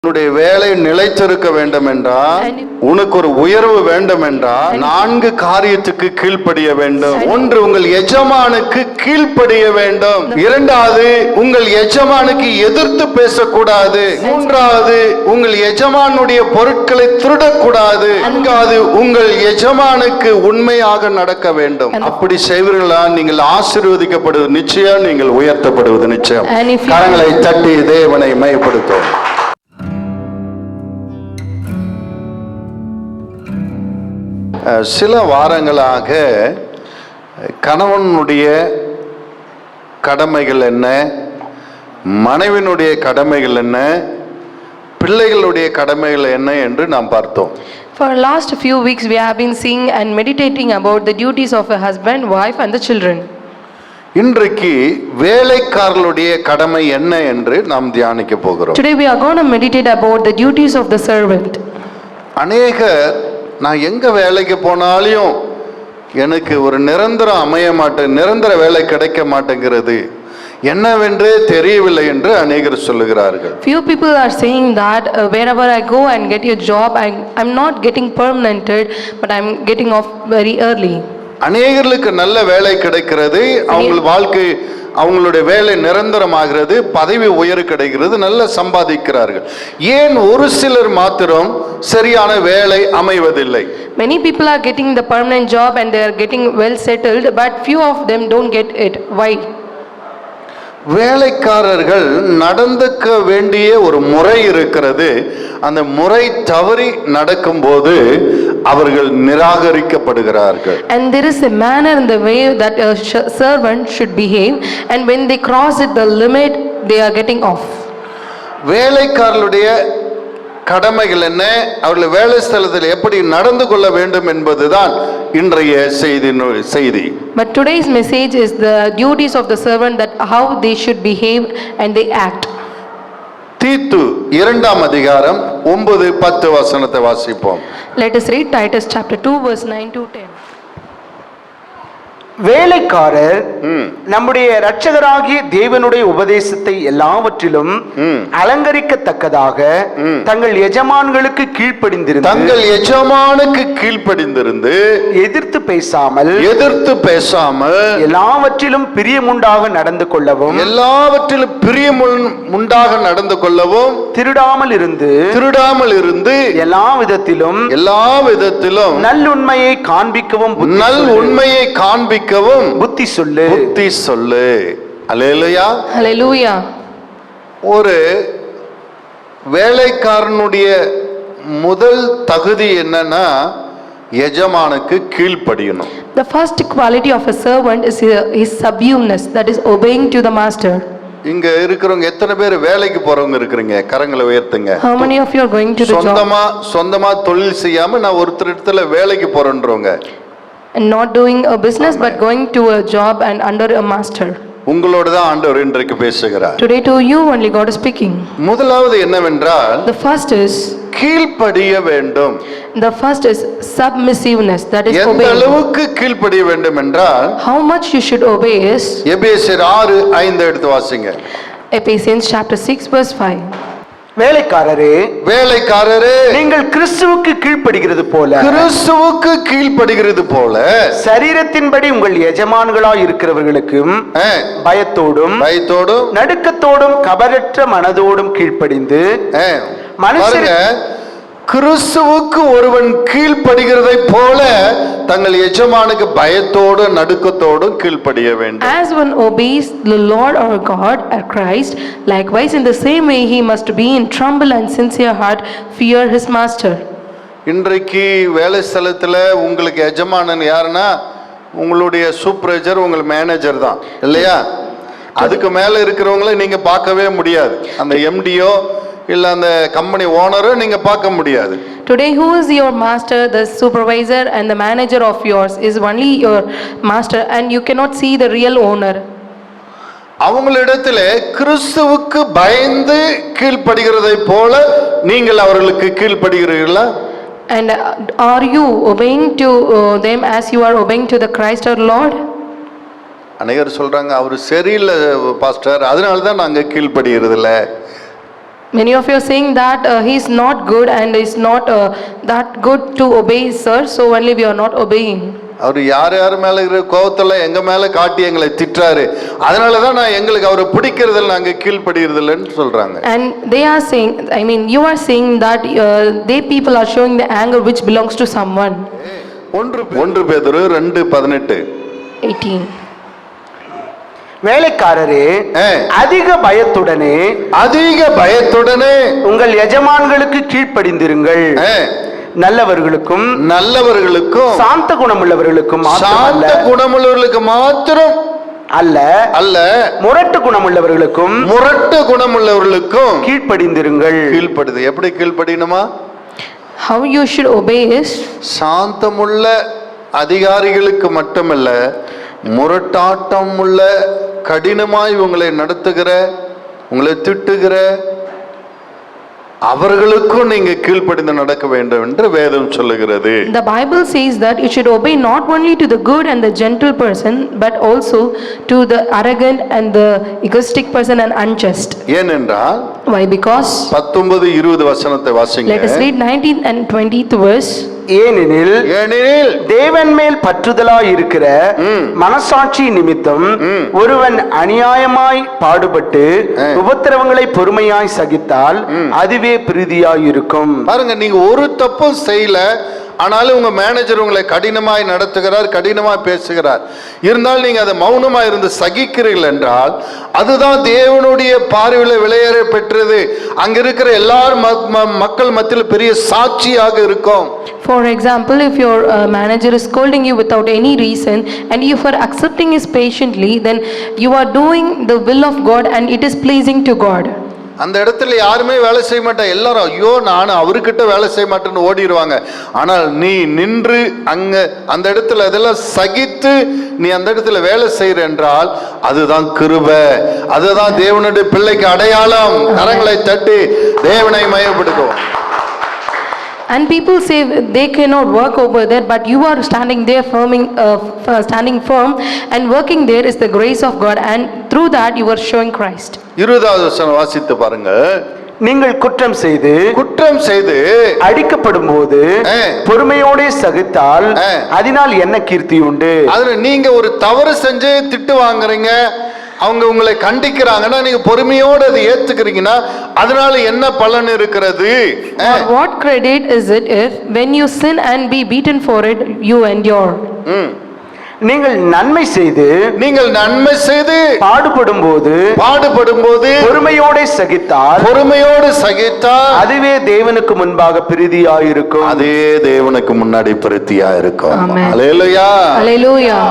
உன்னுடைய வேலை நிலைத்திருக்க வேண்டும் என்றால், உனக்கு ஒரு உயர்வு வேண்டும் என்றால் 4 காரியத்துக்கு கீழ்ப்படிய வேண்டும். 1, உங்கள் எஜமானுக்கு கீழ்ப்படிய வேண்டும். 2வது, உங்கள் எஜமானுக்கு எதிர்த்து பேசக்கூடாது. 3வது, உங்கள் எஜமானுடைய பொருட்களை திருடக்கூடாது. 4வது, உங்கள் எஜமானுக்கு உண்மையாக நடக்க வேண்டும். அப்படி செய்வீர்களா நீங்கள் ஆசீர்வதிக்கப்படுவது நிச்சயம், நீங்கள் உயர்த்தப்படுவது நிச்சயம். கரங்களை தட்டி தேவனை மையப்படுத்தும். சில வாரங்களாக கணவனுடைய கடமைகள் என்ன, மனைவியினுடைய கடமைகள் என்ன, பிள்ளைகளுடைய கடமைகள் என்ன என்று நாம் பார்த்தோம். For last few weeks we have been seeing and meditating about the duties of a husband, wife and the children. இன்றைக்கு வேலைக்காரர்களுடைய கடமை என்ன என்று நாம் தியானிக்க போகிறோம். Today we are going to meditate about the duties of the servant. அநேகர் நான் எங்க வேலைக்கு போனாலும் எனக்கு ஒரு நிரந்தரம் அமைய மாட்டேன், நிரந்தர வேலை கிடைக்க மாட்டேங்கிறது, என்னவென்றே தெரியவில்லை என்று அநேகர் சொல்லுகிறார்கள். Few people are saying that wherever I go and get a job, I'm not getting permanented, but I'm getting off very early. அநேகர்களுக்கு நல்ல வேலை கிடைக்கிறது, அவங்க வாழ்க்கை அவங்களுடைய வேலை நிரந்தரமாகிறது, பதவி உயர்வு கிடைக்கிறது, நல்ல சம்பாதிக்கிறார்கள். ஏன் ஒரு சிலர் மாத்திரம் சரியான வேலை அமைவதில்லை? Many people are getting the permanent job and they are getting well settled, but few of them don't get it. Why? வேலைக்காரர்கள் நடந்துக்க வேண்டிய ஒரு முறை இருக்கிறது. அந்த முறை தவறி நடக்கும்போது அவர்கள் நிராகரிக்கப்படுகிறார்கள். And there is a manner in the way that a servant should behave, and when they cross it the limit, they are getting off. வேலைக்காரர்களுடைய கடமைகள் என்ன, அவர்கள் வேலை ஸ்தலத்தில் எப்படி நடந்து கொள்ள வேண்டும் என்பதுதான் இன்றைய செய்தி. But today's message is the duties of the servant, that how they should behave and they act. தீத்து 2ஆம் அதிகாரம் 9-10 வசனத்தை வாசிப்போம். Let us read Titus chapter 2 verse 9 to 10. வேலைக்காரர் நம்முடைய இரட்சகராகிய தேவனுடைய உபதேசத்தை எல்லாவற்றிலும் அலங்கரிக்கத்தக்கதாக தங்கள் எஜமான்களுக்கு கீழ்ப்படிந்திருந்து எதிர்த்து பேசாமல் எல்லாவற்றிலும் பிரியமுண்டாக நடந்து கொள்ளவும் திருடாமல் இருந்து எல்லா விதத்திலும் நல்லுண்மையை காண்பிக்கவும் புத்தி சொல்லு. அல்லேலூயா, அல்லேலூயா. ஒரு வேலைக்காரனுடைய முதல் தகுதி என்னன்னா, எஜமானுக்கு கீழ்ப்படியணும். The first quality of a servant is his submissiveness, that is obeying to the master. இங்க இருக்கிறவங்க எத்தனை பேர் வேலைக்கு போறவங்க இருக்கிறீங்க? கரங்களை உயர்த்துங்க. How many of you are going to the job? சொந்தமா தொழில் செய்யாம நான் ஒருத்தர் இடத்துல வேலைக்கு போறேன்றவங்க, and not doing a business but going to a job and under a master. உங்களோட தான் ஆண்டவர் இன்றைக்கு பேசுகிறார். Today to you only God is speaking. முதலாவது என்னவென்றால், the first is கீழ்ப்படிய வேண்டும். The first is submissiveness, that is obeying. எந்த அளவுக்கு கீழ்ப்படிய வேண்டும் என்றால், how much you should obey is எபேசியர் 6:5 எடுத்து வாசிங்க. Ephesians chapter 6 verse 5. வேலைக்காரரே நீங்கள் கிறிஸ்துவுக்கு கீழ்ப்படிகிறது போல சரீரத்தின்படி உங்கள் எஜமான்களாய் இருக்கிறவர்களுக்கும் பயத்தோடும் நடுக்கத்தோடும் கபடற்ற மனதோடும் கீழ்ப்படிந்து மனுஷங்க கிறிஸ்துவுக்கு ஒருவன் கீழ்ப்படுகிறதை போல தங்கள் எஜமானுக்கு பயத்தோடு நடுக்கத்தோடும் கீழ்ப்படிய வேண்டும். As one obeys the Lord our God or Christ, likewise in the same way he must be in tremble and sincere heart fear his master. இன்றைக்கு வேலை ஸ்தலத்துல உங்களுக்கு எஜமானன் யாருன்னா உங்களுடைய சூப்பர்வைசர், உங்கள் மேனேஜர் தான் இல்லையா? அதுக்கு மேல இருக்கிறவங்களை நீங்க பார்க்கவே முடியாது. அந்த எம்டியோ இல்ல அந்த கம்பெனி ஓனரோ நீங்க பார்க்க முடியாது. Today who is your master? The supervisor and the manager of yours is only your master, and you cannot see the real owner. அவங்களிடத்துல கிறிஸ்துவுக்கு பயந்து கீழ்ப்படுகிறதை போல நீங்கள் அவர்களுக்கு கீழ்ப்படுகிறீர்களா? And are you obeying to them as you are obeying to the Christ our Lord? அநேகர் சொல்றாங்க அவர் சரியில்லை pastor, அதனால தான் நாங்க கீழ்ப்படுகிறது இல்லை. Many of you are saying that he is not good and is not that good to obey his sir, so only we are not obeying. அவர் யார் யார் மேல இருக்கிற கோவத்தெல்லாம் எங்க மேல காட்டி எங்களை திட்டுறாரு, அதனாலதான் நான் எங்களுக்கு அவரை பிடிக்கிறதில்ல, நாங்க கீழ்படுகிறதில்லன்னு சொல்றாங்க. And they are saying, I mean you are saying that they people are showing the anger which belongs to someone. 1 பேதுரு 2:18. 18. வேலைக்காரரே, அதிக பயத்துடனே உங்கள் எஜமான்களுக்கு கீழ்ப்படிந்திருங்கள். நல்லவர்களுக்கும் சாந்த குணமுள்ளவர்களுக்கும் மாத்திரம் அல்ல முரட்டு குணமுள்ளவர்களுக்கும் கீழ்ப்படிந்திருங்கள். கீழ்ப்படுது. எப்படி கீழ்ப்படியணுமா? How you should obey is, சாந்தமுள்ள அதிகாரிகளுக்கு மட்டுமல்ல, முரட்டாட்டம் உள்ள கடினமாய் உங்களை நடத்துகிற, உங்களை திட்டுகிற அவர்களுக்கும் நீங்க கீழ்ப்படிந்து நடக்க வேண்டும் என்று வேதம் சொல்லுகிறது. The Bible says that you should obey not only to the good and the gentle person but also to the arrogant and the egoistic person and unjust. ஏனென்றால் Why? Because 19-20 வசனத்தை வாசிங்க. Let us read 19th and 20th verse. ஏனெனில் தேவன் மேல் பற்றுதலாய் இருக்கிற மனசாட்சி நிமித்தம் ஒருவன் அநியாயமாய் பாடுபட்டு உபத்திரவங்களை பொறுமையாய் சகித்தால் அதுவே பிரீதியாய் இருக்கும். பாருங்க, நீங்க ஒரு தப்பும் செய்யல, ஆனாலும் உங்க மேனேஜர் உங்களை கடினமாய் நடத்துகிறார், கடினமாய் பேசுகிறார், இருந்தாலும் நீங்க அதை மௌனமா இருந்து சகிக்கிறீர்கள் என்றால் அதுதான் தேவனுடைய பார்வையில் விலையேற பெற்றது. அங்க இருக்கிற எல்லாரும் மக்கள் மத்தியில் பெரிய சாட்சியாக இருக்கும். For example, if your manager is scolding you without any reason and you are accepting it patiently, then you are doing the will of God and it is pleasing to God. அந்த இடத்துல யாருமே வேலை செய்ய மாட்டாங்க, எல்லாரும் ஐயோ நான் அவர்கிட்ட வேலை செய்ய மாட்டேன்னு ஓடிடுவாங்க. ஆனால் நீ நின்று அங்க அந்த இடத்துல அதெல்லாம் சகித்து நீ அந்த இடத்துல வேலை செய்யற என்றால் அதுதான் கிருபை, அதுதான் தேவனுடைய பிள்ளைக்கு அடையாளம். கரங்களை தட்டி தேவனை மயப்படுத்துவோம். And people say they cannot work over there, but you are standing there standing firm and working there is the grace of God, and through that you are showing Christ. 20வது வசனம் வாசித்து பாருங்க. நீங்கள் குற்றம் செய்து அடிக்கப்படும் போது பொறுமையோடு சகித்தால் அதனால் என்ன கீர்த்தி உண்டு? அதுல நீங்க ஒரு தவறு செஞ்சு திட்டு வாங்குறீங்க, அவங்க உங்களை கண்டிக்கிறாங்கன்னா நீங்க பொறுமையோடு அதை ஏத்துக்கிறீங்கன்னா அதனால என்ன பலன் இருக்கிறது? What credit is it if when you sin and be beaten for it you endure? நீங்கள் நன்மை செய்து பாடுபடும் போது பொறுமையோடு சகித்தால் அதுவே தேவனுக்கு முன்பாக பிரீதியாயிருக்கும். அதே தேவனுக்கு முன்னாடி பிரீதியாயிருக்கும். அல்லேலூயா, அல்லேலூயா.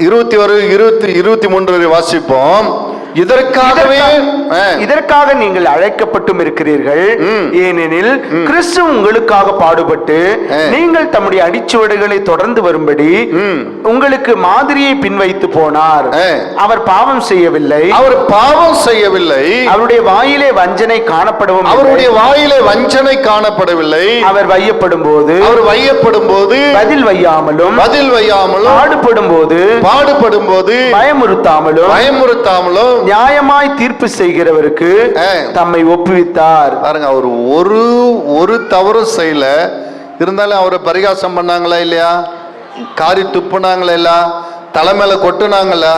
21-23 வாசிப்போம். இதற்காக நீங்கள் அழைக்கப்பட்டும் இருக்கிறீர்கள். ஏனெனில் கிறிஸ்து உங்களுக்காக பாடுபட்டு நீங்கள் தம்முடைய அடிச்சுவடுகளை தொடர்ந்து வரும்படி உங்களுக்கு மாதிரியை பின்வைத்து போனார். அவர் பாவம் செய்யவில்லை, அவருடைய வாயிலே வஞ்சனை காணப்படவில்லை. அவர் வையப்படும் போது பதில் வையாமலும் பாடுபடும் போது பயமுறுத்தாமலும் நியாயமாய் தீர்ப்பு செய்கிறவருக்கு தம்மை ஒப்புவித்தார். பாருங்க, அவர் ஒரு தவறு செய்யல, இருந்தாலும் அவரை பரிகாசம் பண்ணாங்களா இல்லையா, காரி துப்புனாங்களா இல்ல, தலைமையில கொட்டுனாங்களா,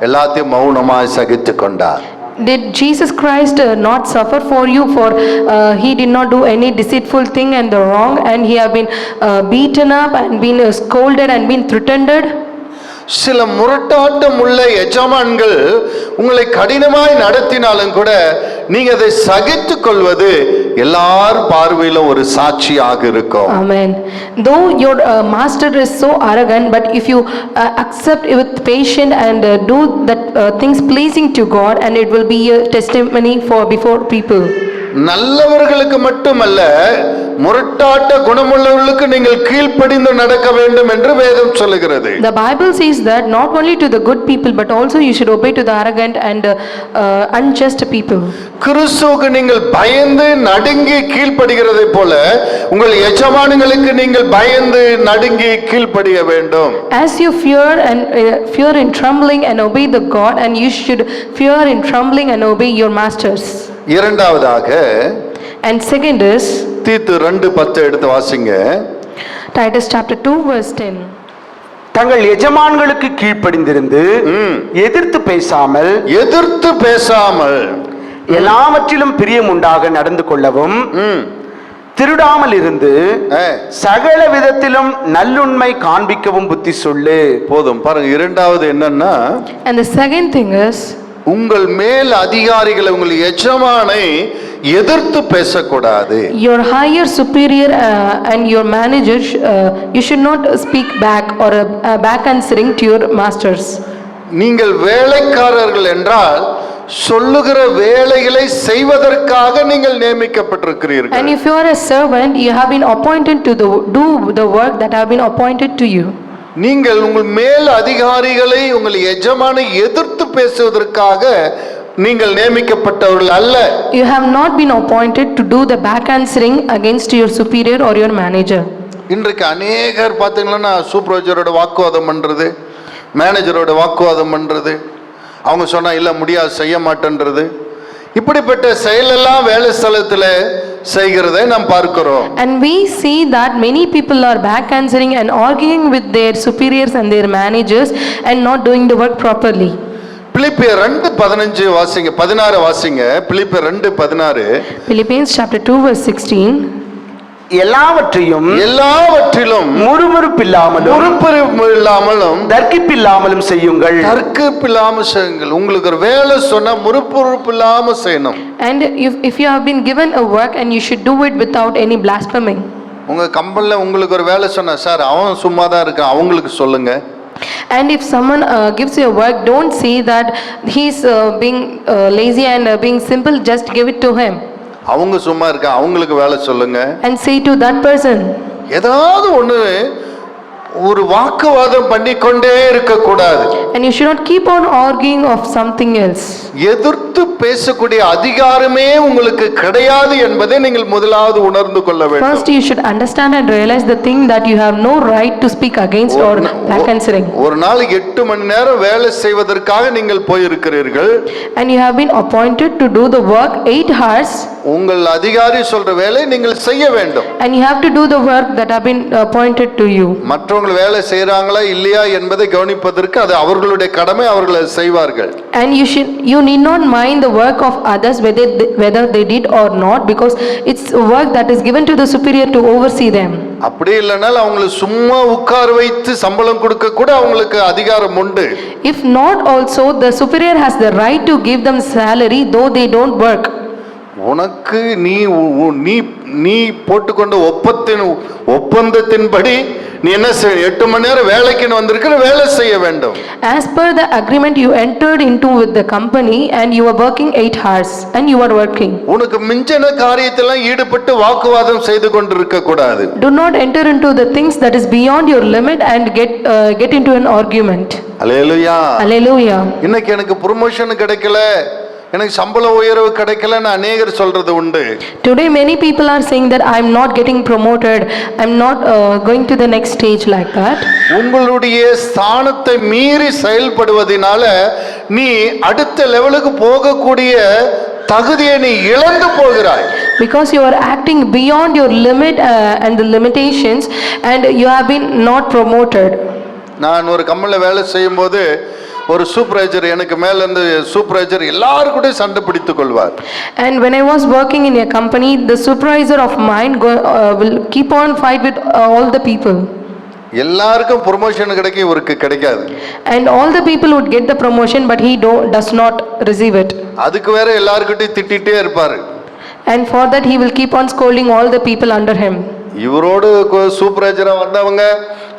எல்லாத்தையும் மௌனமாய் சகித்து கொண்டார். Did Jesus Christ not suffer for you, for he did not do any deceitful thing and the wrong, and he have been beaten up and been scolded and been threatened? சில முரட்டாட்டம் உள்ள எஜமான்கள் உங்களை கடினமாய் நடத்தினாலும் கூட நீங்க அதை சகித்துக் கொள்வது எல்லார் பார்வையிலும் ஒரு சாட்சியாக இருக்கும். Amen. Though your master is so arrogant, but if you accept with patience and do that things pleasing to God, and it will be a testimony for before people. நல்லவர்களுக்கு மட்டுமல்ல, முரட்டாட்ட குணமுள்ளவர்களுக்கு நீங்கள் கீழ்ப்படிந்து நடக்க வேண்டும் என்று வேதம் சொல்லுகிறது. The Bible says that not only to the good people but also you should obey to the arrogant and unjust people. கிறிஸ்துவுக்கு நீங்கள் பயந்து நடுங்கி கீழ்ப்படிகிறதை போல உங்கள் எஜமானங்களுக்கு நீங்கள் பயந்து நடுங்கி கீழ்ப்படிய வேண்டும். As you fear in trembling and obey the God, and you should fear in trembling and obey your masters. இரண்டாவதாக And second is தீத்து 2:10 எடுத்து வாசிங்க. Titus chapter 2 verse 10. தங்கள் எஜமான்களுக்கு கீழ்ப்படிந்திருந்து எதிர்த்து பேசாமல் எல்லாவற்றிலும் பிரியம் உண்டாக நடந்து கொள்ளவும் திருடாமல் இருந்து சகல விதத்திலும் நல்லுண்மை காண்பிக்கவும் புத்தி சொல்லு. போதும் பாருங்க. இரண்டாவது என்னன்னா, And the second thing is உங்கள் மேல் அதிகாரிகளை, உங்கள் எஜமானை எதிர்த்து பேசக்கூடாது. your higher superior and your manager you should not speak back or back answering to your masters. நீங்கள் வேலைக்காரர்கள் என்றால் சொல்லுகிற வேலைகளை செய்வதற்காக நீங்கள் நியமிக்கப்பட்டிருக்கிறீர்கள். And if you are a servant, you have been appointed to do the work that have been appointed to you. நீங்கள் உங்கள் மேல் அதிகாரிகளை, உங்கள் எஜமானை எதிர்த்து பேசுவதற்காக நீங்கள் நியமிக்கப்பட்டவர்கள் அல்ல. You have not been appointed to do the back answering against your superior or your manager. இன்றைக்கு அநேகர் பார்த்தீங்கன்னா சூப்பர்வைசரோட வாக்குவாதம் பண்றது, மேனேஜரோட வாக்குவாதம் பண்றது, அவங்க சொன்னா இல்ல முடியாது செய்ய மாட்டேன்றது, இப்படிப்பட்ட செயலெல்லாம் வேலை ஸ்தலத்துல செய்கிறதை நாம் பார்க்கிறோம். And we see that many people are back answering and arguing with their superiors and their managers and not doing the work properly. பிலிப்பியர் 2:15 வாசிங்க, 16 வாசிங்க. பிலிப்பியர் 2:16. Philippians chapter 2 verse 16. எல்லாவற்றிலும் முறுமுறுப்பில்லாமலும் தர்க்கிப்பில்லாமலும் செய்யுங்கள். உங்களுக்கு ஒரு வேலை சொன்னா முறுமுறுப்பில்லாம செய்யணும். And if you have been given a work, and you should do it without any blaspheming. உங்க கம்பெனில உங்களுக்கு ஒரு வேலை சொன்னா, சார் அவன் சும்மா தான் இருக்கான், அவங்களுக்கு சொல்லுங்க. And if someone gives you a work, don't say that he's being lazy and being simple, just give it to him. அவங்க சும்மா இருக்க, அவங்களுக்கு வேலை சொல்லுங்க. And say to that person. ஏதாவது ஒண்ணு ஒரு வாக்குவாதம் பண்ணிக்கொண்டே இருக்க கூடாது. And you should not keep on arguing of something else. எதிர்த்து பேசக்கூடிய அதிகாரமே உங்களுக்கு கிடையாது என்பதை நீங்கள் முதலாவது உணர்ந்து கொள்ள வேண்டும். First you should understand and realize the thing that you have no right to speak against or back answering. ஒரு நாளைக்கு 8 மணி நேரம் வேலை செய்வதற்காக நீங்கள் போயிருக்கிறீர்கள். And you have been appointed to do the work 8 hours. உங்கள் அதிகாரி சொல்ற வேலை நீங்கள் செய்ய வேண்டும். And you have to do the work that have been appointed to you. மற்றவங்க வேலை செய்றாங்களா இல்லையா என்பதை கவனிப்பதற்கு அது அவர்களுடைய கடமை, அவர்கள் செய்வார்கள். And you need not mind the work of others whether they did or not, because it's work that is given to the superior to oversee them. அப்படி இல்லைனால் அவங்களை சும்மா உட்கார வைத்து சம்பளம் கொடுக்க கூட அவங்களுக்கு அதிகாரம் உண்டு. If not also, the superior has the right to give them salary though they don't work. உனக்கு நீ போட்டுக்கொண்ட ஒப்பந்தத்தின்படி நீ என்ன செய்ய, 8 மணி நேரம் வேலைக்கு வந்திருக்கிற, வேலை செய்ய வேண்டும். As per the agreement you entered into with the company, and you are working 8 hours and you are working. உனக்கு மிஞ்சின காரியத்திலாம் ஈடுபட்டு வாக்குவாதம் செய்து கொண்டிருக்க கூடாது. Do not enter into the things that is beyond your limit and get into an argument. Hallelujah. Hallelujah. இன்னைக்கு எனக்கு promotion கிடைக்கல, எனக்கு சம்பள உயர்வு கிடைக்கலன்னு அநேகர் சொல்றது உண்டு. Today many people are saying that I am not getting promoted, I am not going to the next stage, like that. உங்களுடைய ஸ்தானத்தை மீறி செயல்படுவதனால நீ அடுத்த லெவலுக்கு போகக்கூடிய தகுதியை நீ இழந்து போகிறாய். Because you are acting beyond your limit and the limitations, and you have been not promoted. நான் ஒரு கம்பெனில வேலை செய்யும்போது ஒரு சூப்பர்வைசர், எனக்கு மேல இருந்து சூப்பர்வைசர் எல்லாரும் கூட சண்டை பிடித்துக் கொள்வார். And when I was working in a company, the supervisor of mine will keep on fight with all the people. எல்லாருக்கும் ப்ரமோஷன் கிடைக்கும், இவருக்கு கிடைக்காது. And all the people would get the promotion, but he does not receive it. அதுக்கு வேற எல்லார்கிட்டயும் திட்டிட்டே இருப்பாரு. And for that he will keep on scolding all the people under him. இவரோடு சூப்பர்வைசரா வந்தவங்க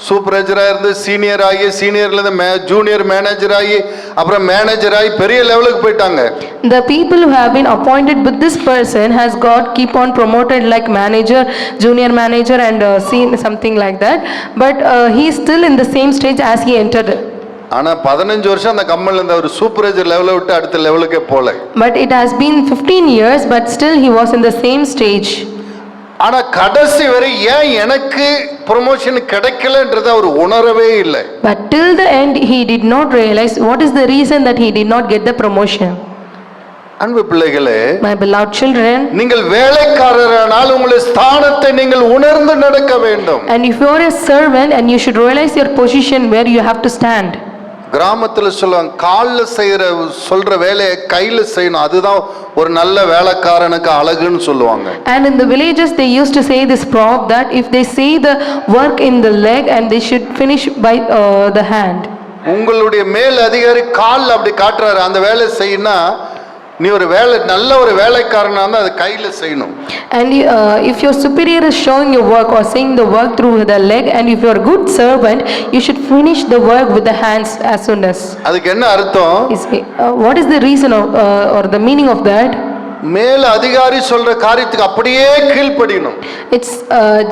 சூப்பர்வைசரா இருந்து சீனியர் ஆகி, சீனியர்ல இருந்து ஜூனியர் மேனேஜர் ஆகி, அப்புறம் மேனேஜர் ஆகி பெரிய லெவலுக்கு போயிட்டாங்க. The people who have been appointed with this person has got keep on promoted like manager, junior manager, and something like that, but he is still in the same stage as he entered. ஆனா 15 வருஷம் அந்த கம்பெனில இருந்த ஒரு supervisor லெவலை விட்டு அடுத்த லெவலுக்கே போல. But it has been 15 years, but still he was in the same stage. ஆனா கடைசி வரை ஏன் எனக்கு ப்ரமோஷன் கிடைக்கலன்றத அவர் உணரவே இல்லை. But till the end he did not realize what is the reason that he did not get the promotion. அன்பு பிள்ளைகளே, My beloved children, நீங்கள் வேலைக்காரரானால் உங்களுடைய ஸ்தானத்தை நீங்கள் உணர்ந்து நடக்க வேண்டும். and if you are a servant and you should realize your position where you have to stand. கிராமத்துல சொல்லுவாங்க, கால்ல சொல்ற வேலையை கையில செய்யணும், அதுதான் ஒரு நல்ல வேலைக்காரனுக்கு அழகுன்னு சொல்லுவாங்க. And in the villages they used to say this proverb that if they say the work in the leg and they should finish by the hand. உங்களுடைய மேல் அதிகாரி கால்ல அப்படி காட்டுறாரு, அந்த வேலை செய்யினா நீ ஒரு நல்ல ஒரு வேலைக்காரனா இருந்தா அது கையில செய்யணும். And if your superior is showing your work or saying the work through the leg, and if you are a good servant, you should finish the work with the hands as soon as. அதுக்கு என்ன அர்த்தம்? What is the reason or the meaning of that? மேல் அதிகாரி சொல்ற காரியத்துக்கு அப்படியே கீழ்ப்படியணும். It's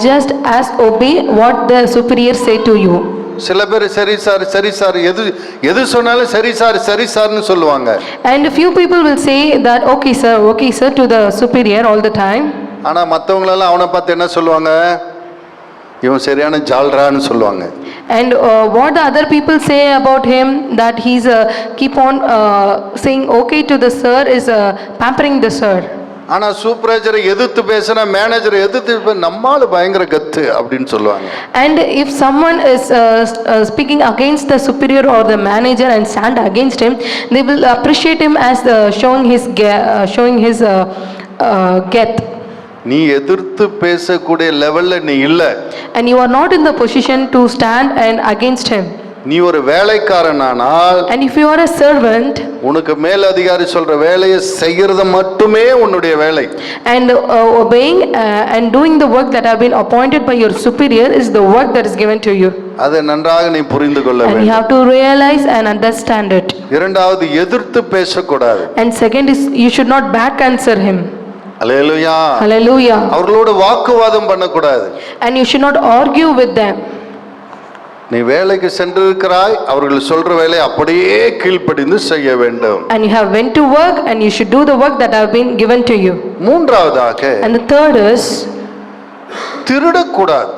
just as obey what the superior say to you. சில பேர் சரி சார் எது சொன்னாலும் சரி சார்னு சொல்லுவாங்க. And a few people will say that okay sir to the superior all the time. ஆனா மத்தவங்க எல்லாம் அவனை பார்த்து என்ன சொல்லுவாங்க? இவன் சரியான ஜால்ரான்னு சொல்லுவாங்க. And what the other people say about him, that he's keep on saying okay to the sir, is pampering the sir. ஆனா சூப்பர்வைசரை எதிர்த்து பேசினா, மேனேஜரை எதிர்த்து நம்மால பயங்கர கத்து அப்படின்னு சொல்லுவாங்க. And if someone is speaking against the superior or the manager and stand against him, they will appreciate him as showing his geth. நீ எதிர்த்து பேசக்கூடிய லெவல்ல நீ இல்ல. And you are not in the position to stand and against him. நீ ஒரு வேலைக்காரனானால், and if you are a servant, உனக்கு மேல் அதிகாரி சொல்ற வேலையை செய்யறது மட்டுமே உன்னுடைய வேலை. and obeying and doing the work that have been appointed by your superior is the work that is given to you. அதை நன்றாக நீ புரிந்து கொள்ள வேண்டும். And you have to realize and understand it. இரண்டாவது, எதிர்த்து பேசக்கூடாது. And second is you should not back answer him. Hallelujah. Hallelujah. அவர்களோட வாக்குவாதம் பண்ணக்கூடாது. And you should not argue with them. நீ வேலைக்கு சென்றிருக்கிறாய், அவர்கள் சொல்ற வேலையை அப்படியே கீழ்ப்படிந்து செய்ய வேண்டும். And you have went to work and you should do the work that have been given to you. மூன்றாவதாக, And the third is திருடக்கூடாது.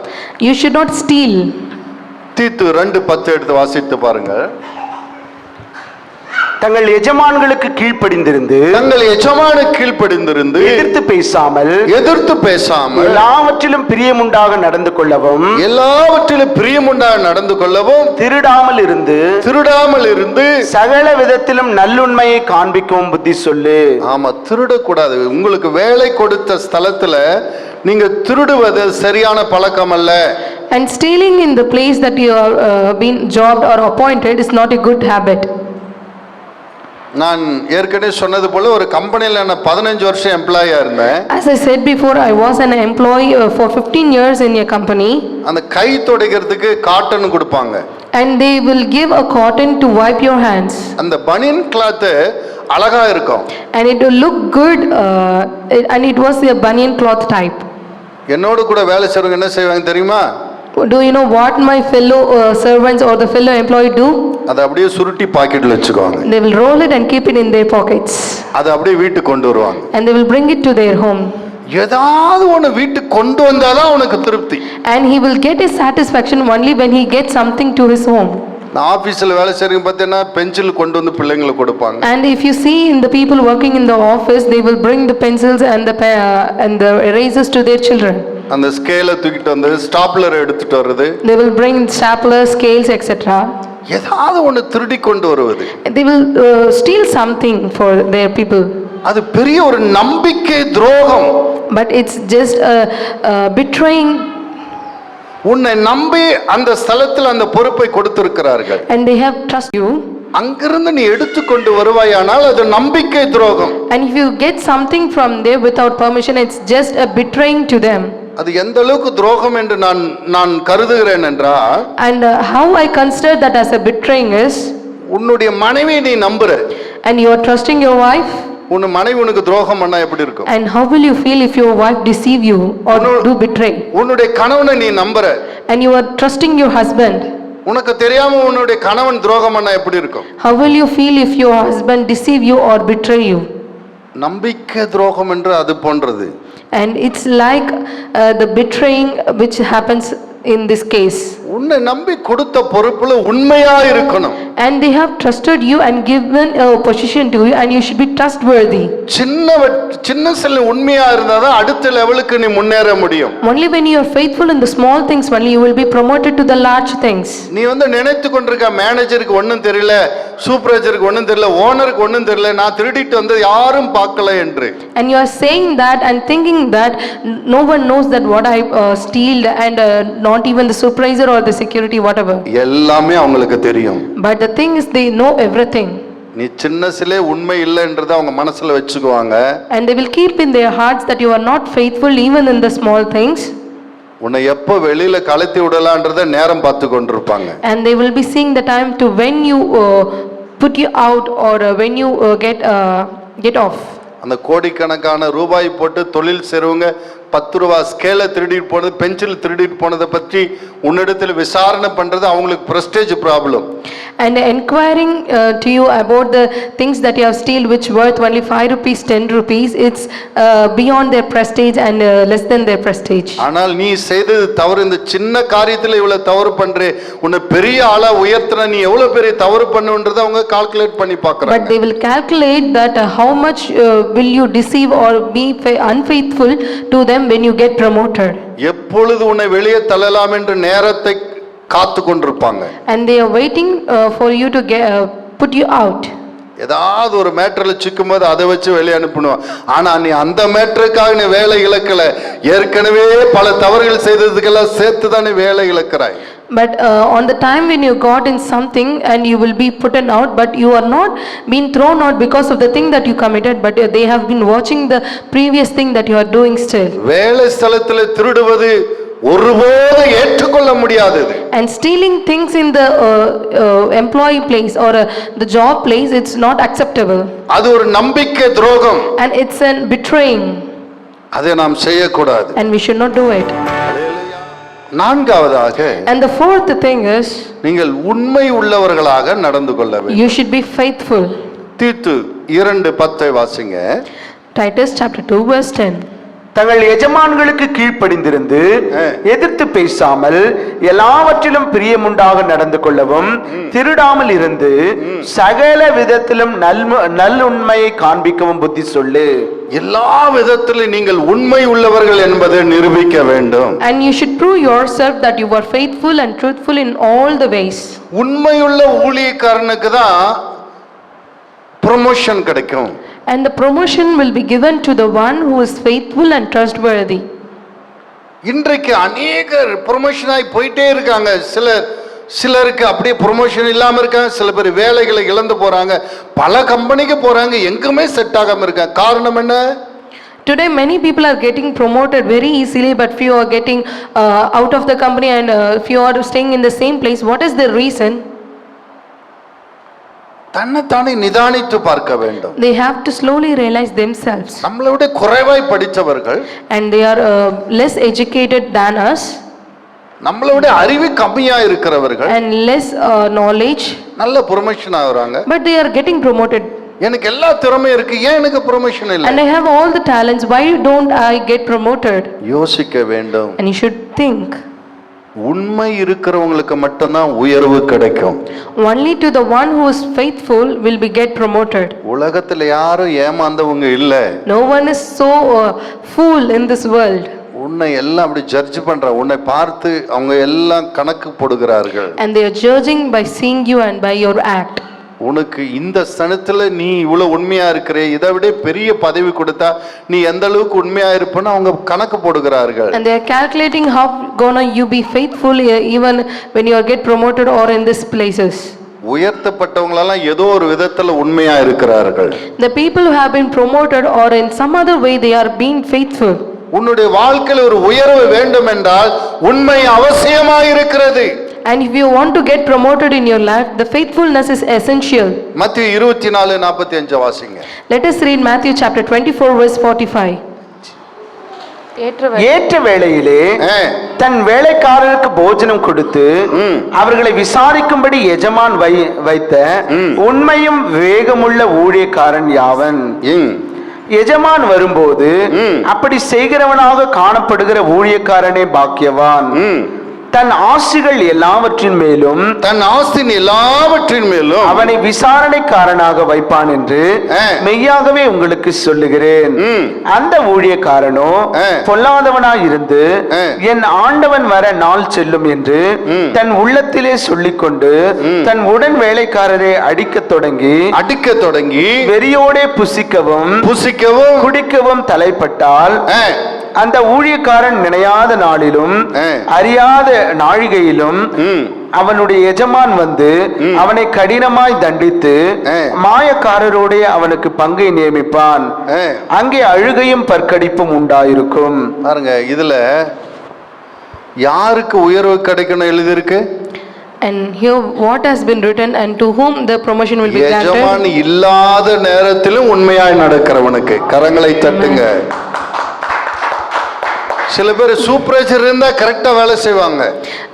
you should not steal. தீத்து 2:10 எடுத்து வாசித்து பாருங்க. தங்கள் எஜமான்களுக்கு கீழ்ப்படிந்திருந்து எதிர்த்து பேசாமல் எல்லாவற்றிலும் பிரியமுண்டாக நடந்து கொள்ளவும் திருடாமல் இருந்து சகல விதத்திலும் நல்லுண்மையை காண்பிக்கவும் புத்தி சொல்லு. ஆமா, திருடக்கூடாது. உங்களுக்கு வேலை கொடுத்த ஸ்தலத்துல நீங்க திருடுவது சரியான பழக்கம் அல்ல. And stealing in the place that you are been jobbed or appointed is not a good habit. நான் ஏற்கனவே சொன்னது போல ஒரு கம்பெனில நான் 15 வருஷம் எம்ப்ளாயா இருந்தேன். As I said before, I was an employee for 15 years in a company. அந்த கை துடைக்கிறதுக்கு காட்டன் கொடுப்பாங்க. And they will give a cotton to wipe your hands. அந்த பனியன் கிளாத் அழகா இருக்கும். And it will look good and it was a banyan cloth type. என்னோட கூட வேலை செய்றவங்க என்ன செய்வாங்க தெரியுமா? Do you know what my fellow servants or the fellow employee do? அத அப்படியே சுருட்டி பாக்கெட்ல வச்சுக்குவாங்க. They will roll it and keep it in their pockets. அத அப்படியே வீட்டுக்கு கொண்டு வருவாங்க. And they will bring it to their home. ஏதாவது ஒன்னு வீட்டுக்கு கொண்டு வந்தாதான் அவனுக்கு திருப்தி. And he will get his satisfaction only when he gets something to his home. நான் ஆபீஸ்ல வேலை செய்றவங்க பார்த்தேன்னா பென்சில் கொண்டு வந்து பிள்ளைங்களுக்கு கொடுப்பாங்க. And if you see in the people working in the office, they will bring the pencils and the erasers to their children. அந்த ஸ்கேலை தூக்கிட்டு வந்து ஸ்டாப்லர் எடுத்துட்டு வருது. They will bring staplers, scales, etc. ஏதாவது ஒன்னு திருடி கொண்டு வருவது. They will steal something for their people. அது பெரிய ஒரு நம்பிக்கை துரோகம். But it's just betraying. உன்னை நம்பி அந்த ஸ்தலத்தில் அந்த பொறுப்பை கொடுத்திருக்கிறார்கள். And they have trust you. அங்கிருந்து நீ எடுத்துக்கொண்டு வருவாயானால் அது நம்பிக்கை துரோகம். And if you get something from there without permission, it's just a betraying to them. அது எந்த அளவுக்கு துரோகம் என்று நான் கருதுகிறேன் என்றால், and how I consider that as a betraying is, உன்னுடைய மனைவியை நீ நம்புற, and you are trusting your wife, உன் மனைவி உனக்கு துரோகம் பண்ணா எப்படி இருக்கும்? and how will you feel if your wife deceive you or do betray? உன்னுடைய கணவனை நீ நம்புற, and you are trusting your husband, உனக்கு தெரியாம உன்னுடைய கணவன் துரோகம் பண்ணா எப்படி இருக்கும்? how will you feel if your husband deceive you or betray you? நம்பிக்கை துரோகம் என்று அது போன்றது. And it's like the betraying which happens in this case. உன்னை நம்பி கொடுத்த பொறுப்புல உண்மையா இருக்கணும். And they have trusted you and given a position to you, and you should be trustworthy. சின்ன சில உண்மையா இருந்தாதான் அடுத்த லெவலுக்கு நீ முன்னேற முடியும். Only when you are faithful in the small things, only you will be promoted to the large things. நீ நினைத்து கொண்டிருக்க மேனேஜருக்கு ஒண்ணும் தெரியல, சூப்பர்வைசருக்கு ஒண்ணும் தெரியல, ஓனருக்கு ஒண்ணும் தெரியல, நான் திருடிட்டு வந்து யாரும் பார்க்கல என்று. And you are saying that and thinking that no one knows that what I stealed, and not even the supervisor or the security, whatever. எல்லாமே அவங்களுக்கு தெரியும். But the thing is, they know everything. நீ சின்ன சில உண்மை இல்லைன்றதை அவங்க மனசுல வச்சுக்குவாங்க. And they will keep in their hearts that you are not faithful even in the small things. உன்னை எப்ப வெளியில கலத்தி விடலான்றதை நேரம் பார்த்து கொண்டிருப்பாங்க. And they will be seeing the time to when you put you out, or when you get off. அந்த கோடிக்கணக்கான ரூபாய் போட்டு தொழில் செய்றவங்க 10 ரூபாய் ஸ்கேல திருடிட்டு போனது, பென்சில் திருடிட்டு போனதை பற்றி உன்னிடத்தில் விசாரணை பண்றது அவங்களுக்கு பிரஸ்டேஜ் problem. And inquiring to you about the things that you have steal which worth only 5 rupees, 10 rupees, it's beyond their prestige and less than their prestige. ஆனால் நீ செய்தது தவறு. இந்த சின்ன காரியத்துல இவ்வளவு தவறு பண்றே, உன்னை பெரிய ஆளா உயர்த்தின நீ எவ்வளவு பெரிய தவறு பண்ணுன்றதை அவங்க கால்குலேட் பண்ணி பார்க்கறாங்க. But they will calculate that how much will you deceive or be unfaithful to them when you get promoted. எப்பொழுது உன்னை வெளியே தள்ளலாம் என்ற நேரத்தை காத்து கொண்டிருப்பாங்க. And they are waiting for you to put you out. ஏதாவது ஒரு மேட்டர்ல சிக்கும்போது அதை வச்சு வெளியே அனுப்பணும். ஆனா நீ அந்த மேட்டருக்காக நீ வேலை இழக்கல, ஏற்கனவே பல தவறுகள் செய்ததுக்கெல்லாம் சேர்த்து தான் நீ வேலை இழக்கிறாய். But on the time when you got in something and you will be put out, but you are not being thrown out because of the thing that you committed, but they have been watching the previous thing that you are doing still. வேலை ஸ்தலத்தில் திருடுவது ஒருபோதும் ஏற்றுக்கொள்ள முடியாதது. And stealing things in the employee place or the job place, it's not acceptable. அது ஒரு நம்பிக்கை துரோகம். And it's an betraying. அதை நாம் செய்யக்கூடாது. And we should not do it. நான்காவதாக, And the fourth thing is, நீங்கள் உண்மை உள்ளவர்களாக நடந்து கொள்ள வேண்டும். you should be faithful. தீத்து 2:10 வாசிங்க. Titus chapter 2 verse 10. தங்கள் எஜமான்களுக்கு கீழ்ப்படிந்திருந்து எதிர்த்து பேசாமல் எல்லாவற்றிலும் பிரியமுண்டாக நடந்து கொள்ளவும், திருடாமல் இருந்து சகல விதத்திலும் நல்லுண்மையை காண்பிக்கவும் புத்தி சொல்லு. எல்லா விதத்திலும் நீங்கள் உண்மை உள்ளவர்கள் என்பதை நிரூபிக்க வேண்டும். And you should prove yourself that you are faithful and truthful in all the ways. உண்மையுள்ள ஊழியக்காரனுக்கு தான் ப்ரமோஷன் கிடைக்கும். And the promotion will be given to the one who is faithful and trustworthy. இன்றைக்கு அநேகர் ப்ரமோஷன் ஆகி போயிட்டே இருக்காங்க. சிலருக்கு அப்படியே ப்ரமோஷன் இல்லாம இருக்காங்க. சில பேர் வேலைகளை இழந்து போறாங்க, பல கம்பெனிக்கு போறாங்க, எங்குமே செட் ஆகாம இருக்காங்க. காரணம் என்ன? Today many people are getting promoted very easily, but few are getting out of the company, and few are staying in the same place. What is the reason? தன்னைத்தானே நிதானித்து பார்க்க வேண்டும். They have to slowly realize themselves. நம்மளை விட குறைவாய் படித்தவர்கள், And they are less educated than us, நம்மளை விட அறிவு கம்மியா இருக்கிறவர்கள், and less knowledge, நல்ல ப்ரமோஷன் ஆகுறாங்க. but they are getting promoted. எனக்கு எல்லா திறமையும் இருக்கு, ஏன் எனக்கு ப்ரமோஷன் இல்லை? And I have all the talents, why don't I get promoted? யோசிக்க வேண்டும். And you should think. உண்மை இருக்கிறவங்களுக்கு மட்டும்தான் உயர்வு கிடைக்கும். Only to the one who is faithful will be get promoted. உலகத்துல யாரும் ஏமாந்தவங்க இல்ல. No one is so fool in this world. உன்னை எல்லாம் அப்படி ஜட்ஜ் பண்ற, உன்னை பார்த்து அவங்க எல்லாம் கணக்கு போடுகிறார்கள். And they are judging by seeing you and by your act. உனக்கு இந்த ஸ்தானத்துல நீ இவ்வளவு உண்மையா இருக்கிறே, இதை விட பெரிய பதவி கொடுத்தா நீ எந்த அளவுக்கு உண்மையா இருப்பன்னு அவங்க கணக்கு போடுகிறார்கள். And they are calculating how gonna you be faithful even when you get promoted or in these places. உயர்த்தப்பட்டவங்களெல்லாம் ஏதோ ஒரு விதத்துல உண்மையா இருக்கிறார்கள். The people who have been promoted or in some other way they are being faithful. உன்னுடைய வாழ்க்கையில் ஒரு உயர்வு வேண்டும் என்றால் உண்மை அவசியமாக இருக்கிறது. And if you want to get promoted in your life, the faithfulness is essential. மத்தேயு 24:45 வாசிங்க. Let us read Matthew chapter 24 verse 45. ஏற்ற வேளையிலே தன் வேலைக்காரருக்கு போஜனம் கொடுத்து அவர்களை விசாரிக்கும்படி எஜமான் வைத்த உண்மையும் வேகமுள்ள ஊழியக்காரன் யாவன்? எஜமான் வரும்போது அப்படி செய்கிறவனாக காணப்படுகிற ஊழியக்காரனே பாக்கியவான். தன் ஆசிகள் எல்லாவற்றின் மேலும் தன் ஆஸ்தின் எல்லாவற்றின் மேலும் அவனை விசாரணைக்காரனாக வைப்பான் என்று மெய்யாகவே உங்களுக்கு சொல்லுகிறேன். அந்த ஊழியக்காரனோ பொல்லாதவனாய் இருந்து என் ஆண்டவன் வர நாள் செல்லும் என்று தன் உள்ளத்திலே சொல்லிக்கொண்டு தன் உடன் வேலைக்காரரை அடிக்க தொடங்கி வெறியோடே புசிக்கவும் குடிக்கவும் தலைப்பட்டால் அந்த ஊழியக்காரன் நினையாத நாளிலும் அறியாத நாழிகையிலும் அவனுடைய எஜமான் வந்து அவனை கடினமாய் தண்டித்து மாயக்காரரோட அவனுக்கு பங்கை நியமிப்பான். அங்கே அழுகையும் பற்கடிப்பும் உண்டாயிருக்கும். பாருங்க, இதுல யாருக்கு உயர்வு கிடைக்கணும் எழுதியிருக்கு? And here what has been written, and to whom the promotion will be granted. எஜமான் இல்லாத நேரத்திலும் உண்மையாய் நடக்கிறவனுக்கு. கரங்களை தட்டுங்க. சில பேர் சூப்பர்வைசர் இருந்தா கரெக்டா வேலை செய்வாங்க.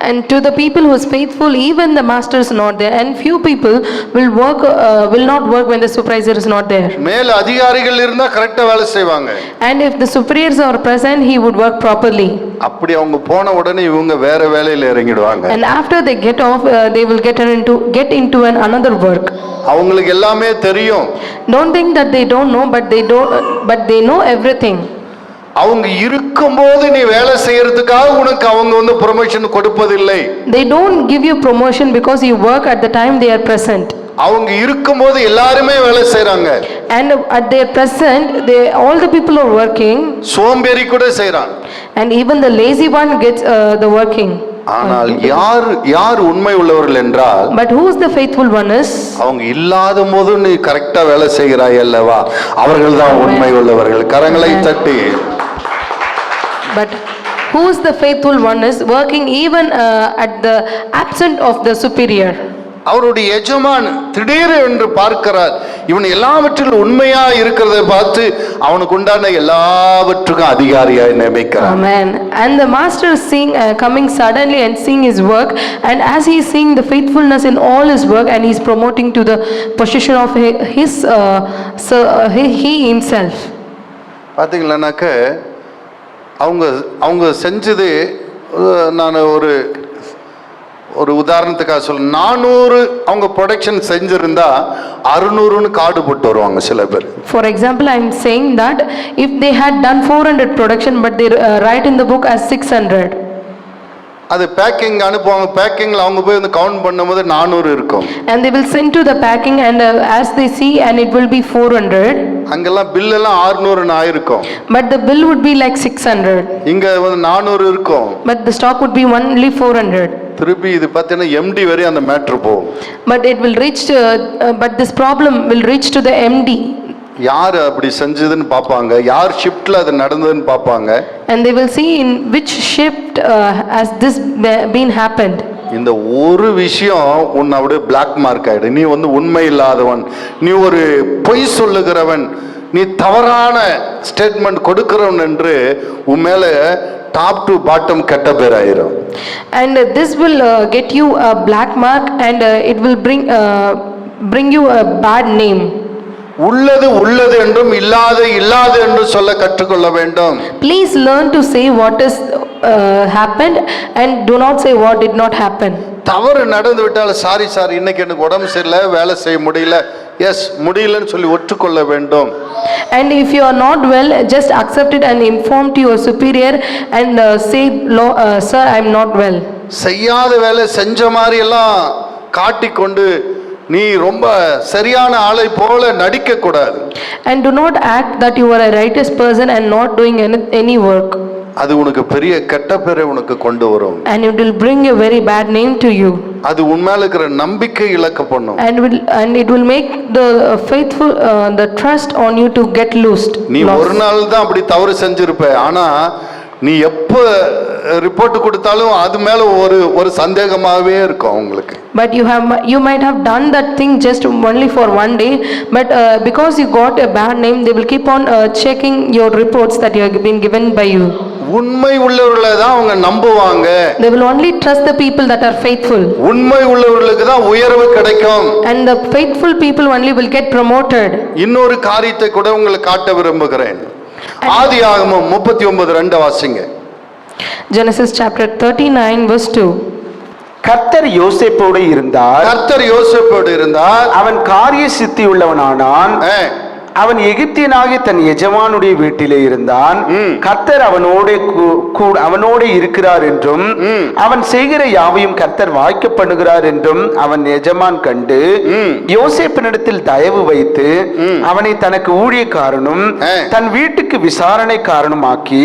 And to the people who is faithful, even the master is not there, and few people will not work when the supervisor is not there. மேல அதிகாரிகள் இருந்தா கரெக்டா வேலை செய்வாங்க. And if the superiors are present, he would work properly. அப்படி அவங்க போன உடனே இவங்க வேற வேலையில இறங்கிடுவாங்க. And after they get off, they will get into another work. அவங்களுக்கு எல்லாமே தெரியும். Don't think that they don't know, but they know everything. அவங்க இருக்கும்போது நீ வேலை செய்யறதுக்காக உனக்கு அவங்க ப்ரொமோஷன் கொடுப்பதில்லை. They don't give you promotion because you work at the time they are present. அவங்க இருக்கும்போது எல்லாருமே வேலை செய்றாங்க. And at their present, all the people are working. சோம்பேறி கூட செய்றான். And even the lazy one gets the working. ஆனால் யார் உண்மை உள்ளவர்கள் என்றால், but who is the faithful one is, அவங்க இல்லாத போது நீ கரெக்டா வேலை செய்கிறாய் அல்லவா, அவர்கள் தான் உண்மை உள்ளவர்கள். கரங்களை தட்டி. but who is the faithful one is working even at the absent of the superior. அவருடைய எஜமான் திடீர் என்று பார்க்கிறார், இவன் எல்லாவற்றிலும் உண்மையா இருக்கிறதை பார்த்து அவனுக்கு உண்டான எல்லாவற்றுக்கும் அதிகாரியாய் நியமிக்கிறார். Amen. And the master is seeing coming suddenly and seeing his work, and as he is seeing the faithfulness in all his work, and he is promoting to the position of he himself. பாத்தீங்களானாக்க அவங்க செஞ்சது, நான் ஒரு உதாரணத்துக்காக சொல்ல, 400 அவங்க production செஞ்சிருந்தா 600ன்னு card போட்டு வருவாங்க சில பேர். For example, I am saying that if they had done 400 production but they write in the book as 600. அது பேக்கிங் அனுப்புவாங்க. பேக்கிங்ல அவங்க போய் வந்து கவுண்ட் பண்ணும்போது 400 இருக்கும். And they will send to the packing, and as they see, and it will be 400. அங்கெல்லாம் bill எல்லாம் 600ன்னு ஆயிருக்கும். But the bill would be like 600. இங்க வந்து 400 இருக்கும். But the stock would be only 400. திருப்பி இது பார்த்தீங்கன்னா MD வரை அந்த மேட்டர் போகும். But it will reach but this problem will reach to the MD. யார் அப்படி செஞ்சதுன்னு பாப்பாங்க, யார் ஷிஃப்ட்ல அது நடந்ததுன்னு பாப்பாங்க. And they will see in which shift has this been happened. இந்த ஒரு விஷயம் உன்னை அப்படியே பிளாக் மார்க் ஆயிடு. நீ வந்து உண்மை இல்லாதவன், நீ ஒரு பொய் சொல்லுகிறவன், நீ தவறான ஸ்டேட்மெண்ட் கொடுக்கிறவன் என்று உன் மேல டாப் டு பாட்டம் கெட்ட பேர் ஆயிரும். And this will get you a black mark, and it will bring you a bad name. உள்ளது உள்ளது என்றும் இல்லாத என்று சொல்ல கற்றுக்கொள்ள வேண்டும். Please learn to say what is happened, and do not say what did not happen. தவறு நடந்து விட்டால் சாரி இன்னைக்கு எனக்கு உடம்பு சரியில்லை, வேலை செய்ய முடியல, எஸ் முடியலன்னு சொல்லி ஒற்றுக்கொள்ள வேண்டும். And if you are not well, just accept it and inform to your superior and say, sir, I am not well. செய்யாத வேலை செஞ்ச மாதிரி எல்லாம் காட்டிக்கொண்டு நீ ரொம்ப சரியான ஆளை போல நடிக்க கூடாது. And do not act that you are a righteous person and not doing any work. அது உனக்கு பெரிய கெட்ட பேரை உனக்கு கொண்டு வரும். And it will bring a very bad name to you. அது உன்மேல இருக்கிற நம்பிக்கை இழக்க பண்ணும். And it will make the faithful the trust on you to get lost. நீ ஒரு நாள் தான் அப்படி தவறு செஞ்சிருப்ப, ஆனா நீ எப்ப ரிப்போர்ட் கொடுத்தாலும் அது மேல ஒரு சந்தேகமாவே இருக்கும் உங்களுக்கு. But you might have done that thing just only for one day, but because you got a bad name, they will keep on checking your reports that you have been given by you. உண்மை உள்ளவர்களை தான் அவங்க நம்புவாங்க. They will only trust the people that are faithful. உண்மை உள்ளவர்களுக்கு தான் உயர்வு கிடைக்கும். And the faithful people only will get promoted. இன்னொரு காரியத்தை கூட உங்களுக்கு காட்ட விரும்புகிறேன். ஆதியாகமம் 39:2 வாசிங்க. Genesis chapter 39 verse 2. கர்த்தர் யோசேப்போடு இருந்தார், கர்த்தர் யோசேப்போடு இருந்தார். அவன் காரிய சித்தி உள்ளவனானான். அவன் எகிப்தியனாகி தன் எஜமானுடைய வீட்டிலே இருந்தான். கர்த்தர் அவனோட இருக்கிறார் என்றும் அவன் செய்கிற யாவையும் கர்த்தர் வாய்க்க பண்ணுகிறார் என்றும் அவன் எஜமான் கண்டு யோசேப்பினிடத்தில் தயவு வைத்து அவனை தனக்கு ஊழியக்காரனும் தன் வீட்டுக்கு விசாரணைக்காரனும் ஆக்கி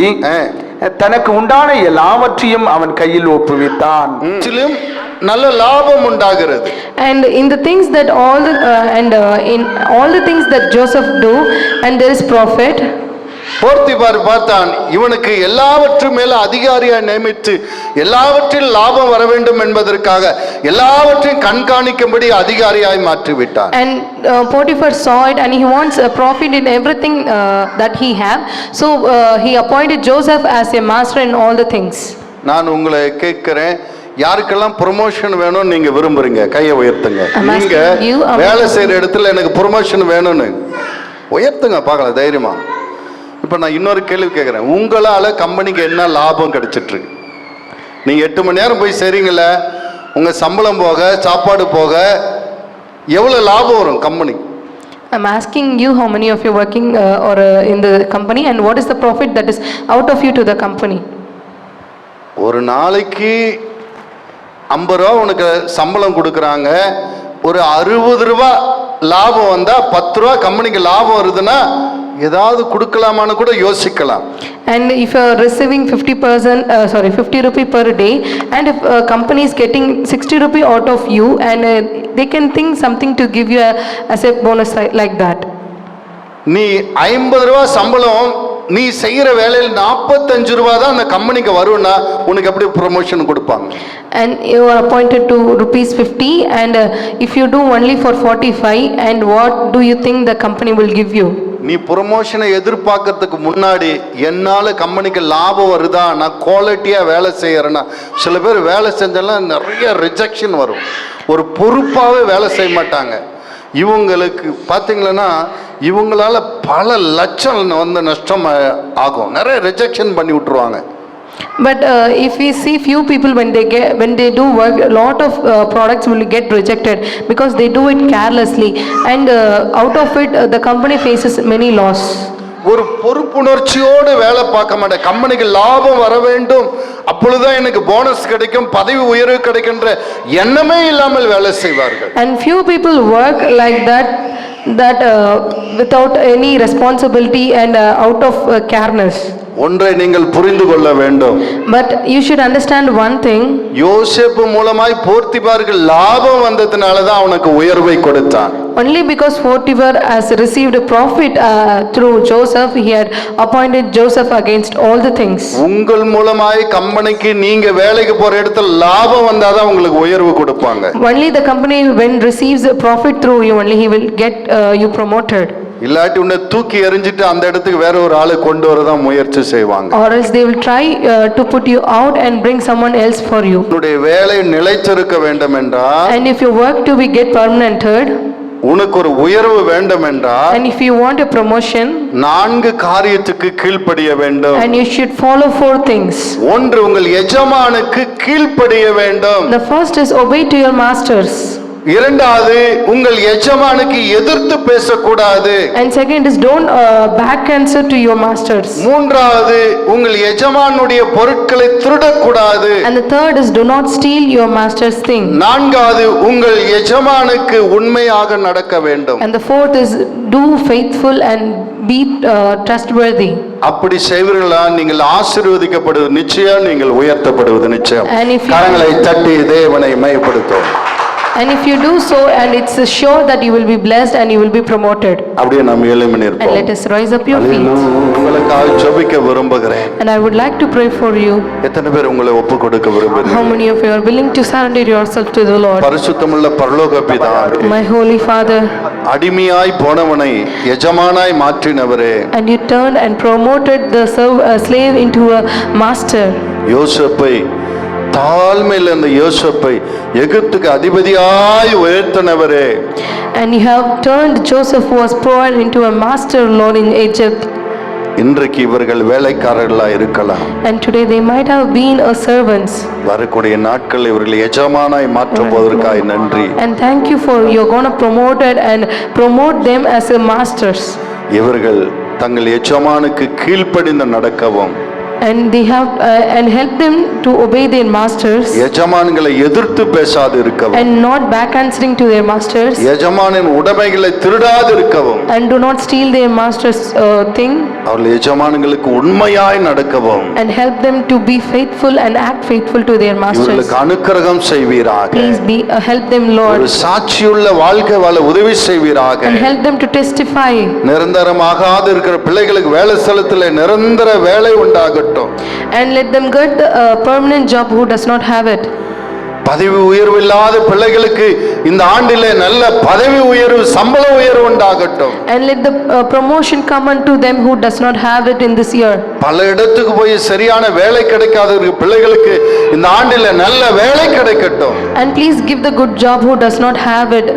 தனக்கு உண்டான எல்லாவற்றையும் அவன் கையில் ஒப்புவித்தான். நல்ல லாபம் உண்டாகிறது. And in the things that in all the things that Joseph do, and there is profit. Potiphar பார்த்தான், இவனுக்கு எல்லாவற்றும் மேல அதிகாரியாய் நியமித்து எல்லாவற்றிலும் லாபம் வர வேண்டும் என்பதற்காக எல்லாவற்றையும் கண்காணிக்கும்படி அதிகாரியாய் மாற்றி விட்டான். And Potiphar saw it, and he wants a profit in everything that he have. So he appointed Joseph as a master in all the things. நான் உங்களை கேட்கிறேன், யாருக்கெல்லாம் ப்ரொமோஷன் வேணும்னு நீங்க விரும்புறீங்க? கையை உயர்த்துங்க. நீங்க வேலை செய்யற இடத்துல எனக்கு ப்ரொமோஷன் வேணும்னு உயர்த்துங்க பார்க்கலாம் தைரியமா. இப்ப நான் இன்னொரு கேள்வி கேட்கிறேன், உங்களால கம்பெனிக்கு என்ன லாபம் கிடைச்சிட்டு இருக்கு? நீங்க 8 மணி நேரம் போய் செய்றீங்கல்ல, உங்க சம்பளம் போக சாப்பாடு போக எவ்வளவு லாபம் வரும் company? I'm asking you how many of you working in the company, and what is the profit that is out of you to the company? ஒரு நாளைக்கு 50 ரூபா உனக்கு சம்பளம் கொடுக்குறாங்க, ஒரு 60 ரூபா லாபம் வந்தா 10 ரூபா கம்பெனிக்கு லாபம் வருதுன்னா ஏதாவது கொடுக்கலாமான்னு கூட யோசிக்கலாம். And if you are receiving 50 rupee per day, and if a company is getting 60 rupee out of you, and they can think something to give you as a bonus like that. நீ 50 ரூபா சம்பளம், நீ செய்யற வேலையில் 45 ரூபா தான் அந்த கம்பெனிக்கு வரும்னா உனக்கு எப்படி ப்ரொமோஷன் கொடுப்பாங்க? And you are appointed to ₹50, and if you do only for 45, and what do you think the company will give you? நீ ப்ரொமோஷனை எதிர்பார்க்கறதுக்கு முன்னாடி என்னால கம்பெனிக்கு லாபம் வருதா, நான் குவாலிட்டியா வேலை செய்யறேன்னா, சில பேர் வேலை செஞ்செல்லாம் நிறைய ரிஜெக்ஷன் வரும், ஒரு பொறுப்பாவே வேலை செய்ய மாட்டாங்க. இவங்களுக்கு பார்த்தீங்கன்னா இவங்களால பல லட்சம் நஷ்டம் ஆகும், நிறைய ரிஜெக்ஷன் பண்ணி விட்டுருவாங்க. But if we see few people when they do work, a lot of products will get rejected because they do it carelessly, and out of it the company faces many loss. ஒரு பொறுப்புணர்ச்சியோடு வேலை பார்க்க மாட்டேன், கம்பெனிக்கு லாபம் வர வேண்டும், அப்பொழுதுதான் எனக்கு போனஸ் கிடைக்கும், பதவி உயர்வு கிடைக்கின்ற எண்ணமே இல்லாமல் வேலை செய்வார்கள். And few people work like that without any responsibility and out of careness. ஒன்றை நீங்கள் புரிந்து கொள்ள வேண்டும். But you should understand one thing. யோசேப்பு மூலமாய் போர்த்திபாருக்கு லாபம் வந்ததனால தான் அவனுக்கு உயர்வை கொடுத்தான். Only because Potiphar has received a profit through Joseph, he had appointed Joseph against all the things. உங்கள் மூலமாய் கம்பெனிக்கு நீங்க வேலைக்கு போற இடத்துல லாபம் வந்தாதான் உங்களுக்கு உயர்வு கொடுப்பாங்க. Only the company when receives a profit through you, only he will get you promoted. இல்லாட்டி உன்னை தூக்கி எறிஞ்சிட்டு அந்த இடத்துக்கு வேற ஒரு ஆளை கொண்டு வரதான் முயற்சி செய்வாங்க. Or else they will try to put you out and bring someone else for you. உன்னுடைய வேலை நிலைத்திருக்க வேண்டும் என்றால், And if your work to be get permanented, உனக்கு ஒரு உயர்வு வேண்டும் என்றால், and if you want a promotion, 4 காரியத்துக்கு கீழ்ப்படிய வேண்டும். and you should follow 4 things. ஒன்று, உங்கள் எஜமானுக்கு கீழ்ப்படிய வேண்டும். The first is obey to your masters. இரண்டாவது, உங்கள் எஜமானுக்கு எதிர்த்து பேசக்கூடாது. And second is don't back answer to your masters. மூன்றாவது, உங்கள் எஜமானுடைய பொருட்களை திருடக்கூடாது. And the third is do not steal your master's thing. நான்காவது, உங்கள் எஜமானுக்கு உண்மையாக நடக்க வேண்டும். And the fourth is do faithful and be trustworthy. அப்படி செய்வீர்களா நீங்கள் ஆசீர்வதிக்கப்படுவது நிச்சயம், நீங்கள் உயர்த்தப்படுவது நிச்சயம். கரங்களை தட்டி தேவனை மகிமைப்படுத்தும். And if you do so, and it's sure that you will be blessed and you will be promoted. அப்படியே நாம் எழும்பி And let us rise up your feet. உங்களுக்காக ஜெபிக்க விரும்புகிறேன். And I would like to pray for you. எத்தனை பேர் உங்களை ஒப்புக் கொடுக்க விரும்புகிறீர்கள்? How many of you are willing to surrender yourself to the Lord? பரிசுத்தமுள்ள பரலோக பிதாவே, My holy Father, அடிமையாய் போனவனை எஜமானாய் மாற்றினவரே, and you turned and promoted the slave into a master. யோசேப்பை தாழ்மையில் இருந்த யோசேப்பை எகிப்துக்கு அதிபதியாய் உயர்த்தினவரே, And you have turned Joseph, who was poor, into a master lord in Egypt. இன்றைக்கு இவர்கள் வேலைக்காரர்களா இருக்கலாம். And today they might have been a servants. வரக்கூடிய நாட்கள் இவர்கள் எஜமானாய் மாற்றுவதற்காய் நன்றி. And thank you for you're gonna promote it and promote them as a masters. இவர்கள் தங்கள் எஜமானுக்கு கீழ்ப்படிந்து நடக்கவும் And they have and help them to obey their masters. எஜமான்களை எதிர்த்து பேசாது இருக்கவும் And not back answering to their masters. எஜமானின் உடைமைகளை திருடாது இருக்கவும் And do not steal their masters thing. அவர்கள் எஜமான்களுக்கு உண்மையாய் நடக்கவும் And help them to be faithful and act faithful to their masters. இவர்களுக்கு அனுக்கிரகம் செய்வீராக. Please be help them, Lord. ஒரு சாட்சியுள்ள வாழ்க்கை வாழ உதவி செய்வீராக. And help them to testify. நிரந்தரமாகாது இருக்கிற பிள்ளைகளுக்கு வேலை ஸ்தலத்திலே நிரந்தர வேலை உண்டாகட்டும். And let them get the permanent job who does not have it. பதவி உயர்வு இல்லாத பிள்ளைகளுக்கு இந்த ஆண்டிலே நல்ல பதவி உயர்வு சம்பள உயர்வு உண்டாகட்டும். And let the promotion come unto them who does not have it in this year. பல இடத்துக்கு போய் சரியான வேலை கிடைக்காத பிள்ளைகளுக்கு இந்த ஆண்டிலே நல்ல வேலை கிடைக்கட்டும். And please give the good job who does not have it.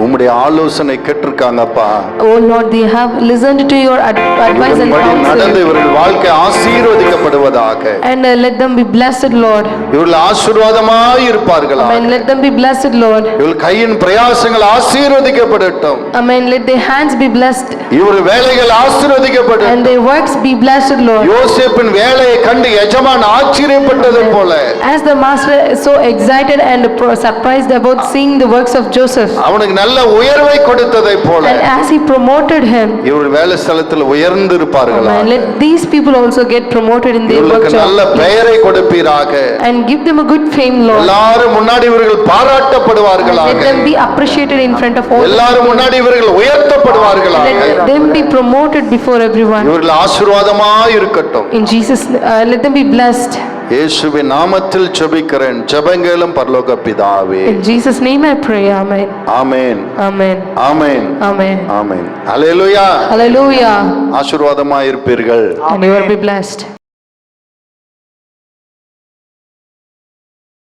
உம்முடைய ஆலோசனை கேட்டிருக்காங்கப்பா. Oh Lord, they have listened to your advice and நடந்து counsel. இவர்கள் வாழ்க்கை ஆசீர்வதிக்கப்படுவதாக. And let them be blessed, Lord. இவர்கள் ஆசீர்வாதமாய் இருப்பார்களா. Amen. Let them be blessed, Lord. இவர்கள் கையின் பிரயாசங்கள் ஆசீர்வதிக்கப்படட்டும். Amen. Let their hands be blessed. இவர்கள் வேலைகள் ஆசீர்வதிக்கப்படட்டும். And their works be blessed, Lord. யோசேப்பின் வேலையை கண்டு எஜமான் ஆச்சரியப்பட்டது போல As the master is so excited and surprised about seeing the works of Joseph. அவனுக்கு நல்ல உயர்வை கொடுத்ததை போல And as he promoted him. இவர்கள் வேலை ஸ்தலத்தில் உயர்ந்து இருப்பார்களா. Amen. Let these people also get promoted in their work இவர்களுக்கு நல்ல job. பெயரை கொடுப்பீராக. And give them a good fame, Lord. எல்லாரும் முன்னாடி இவர்கள் பாராட்டப்படுவார்களாக. Let them be appreciated in front of all. எல்லாரும் முன்னாடி இவர்கள் உயர்த்தப்படுவார்களாக. Let them be promoted before everyone. இவர்கள் ஆசீர்வாதமாய் இருக்கட்டும். In Jesus, let them be blessed. இயேசுவின் நாமத்தில் ஜெபிக்கிறேன். ஜெபங்களும் பரலோக பிதாவே. In Jesus' name I pray. Amen. Amen. Amen. Amen. Amen. Amen. Hallelujah. Hallelujah. ஆசீர்வாதமாய் இருப்பீர்கள். And you will be blessed.